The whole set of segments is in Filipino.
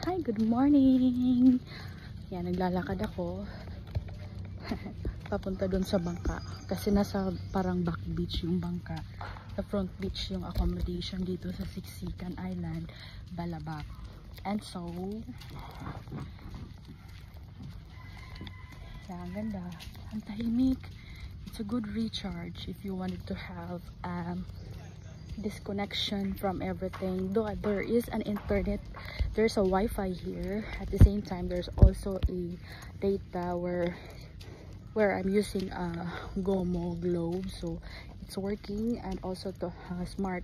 Hi, good morning! Yan, naglalakad ako. Papunta doon sa bangka. Kasi nasa parang back beach yung bangka. Sa front beach yung accommodation dito sa Siksikan Island, Balabac. And so, yan, ang ganda. Ang tahimik. It's a good recharge if you wanted to have disconnection from everything. Though there is an internet, there's a Wi-Fi here. At the same time, there's also a data where I'm using a Gomo Globe, so it's working, and also the smart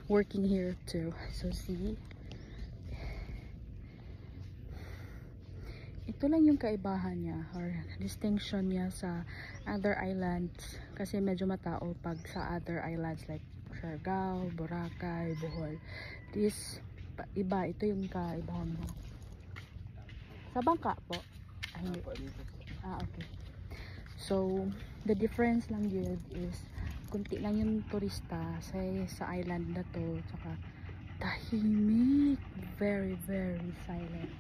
working here too. So see, ito lang yung kaibahan niya or distinction niya sa other islands, kasi medyo matao pag sa other islands like Siargao, Boracay, Bohol. This iba, ito yung kaibahan niya. Sa bangka po? Ah, hindi. Okay. So, the difference lang yun is kunti lang yung turista sa island na to, tsaka tahimik, very silent.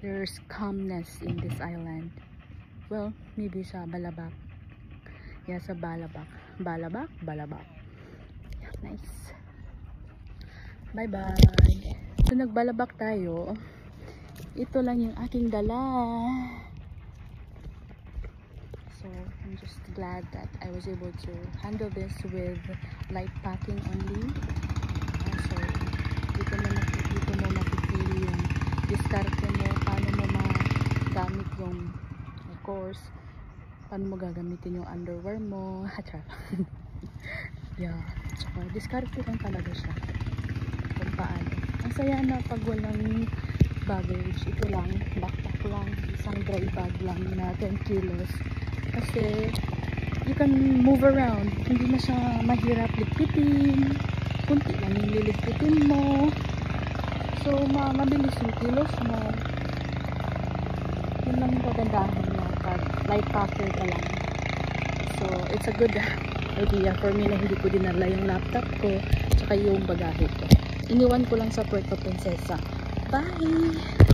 There's calmness in this island. Well, maybe sa Balabac. Yeah, sa Balabac. Balabac. Nice. Bye bye. So nagbalabac tayo. Ito lang yung aking dala. So I'm just glad that I was able to handle this with light packing only. And so dito mo mapipili yung diskarte mo, paano mo magamit yung, of course, paano mo gagamitin yung underwear mo. Yeah, so diskarte lang talaga siya kung paano. Ang saya na pag walang baggage, ito lang, backpack lang, isang dry bag lang na 10 kilos, kasi you can move around, hindi na siya mahirap ligpitin, kunti lang yung liligpitin mo, so mabilis yung kilos mo. Yun lang yung kagandahan niya pag light packer ka lang. So it's a good idea for me na hindi ko dinala yung laptop ko tsaka yung bagahe ko. Iniwan ko lang sa Puerto Princesa. Bye!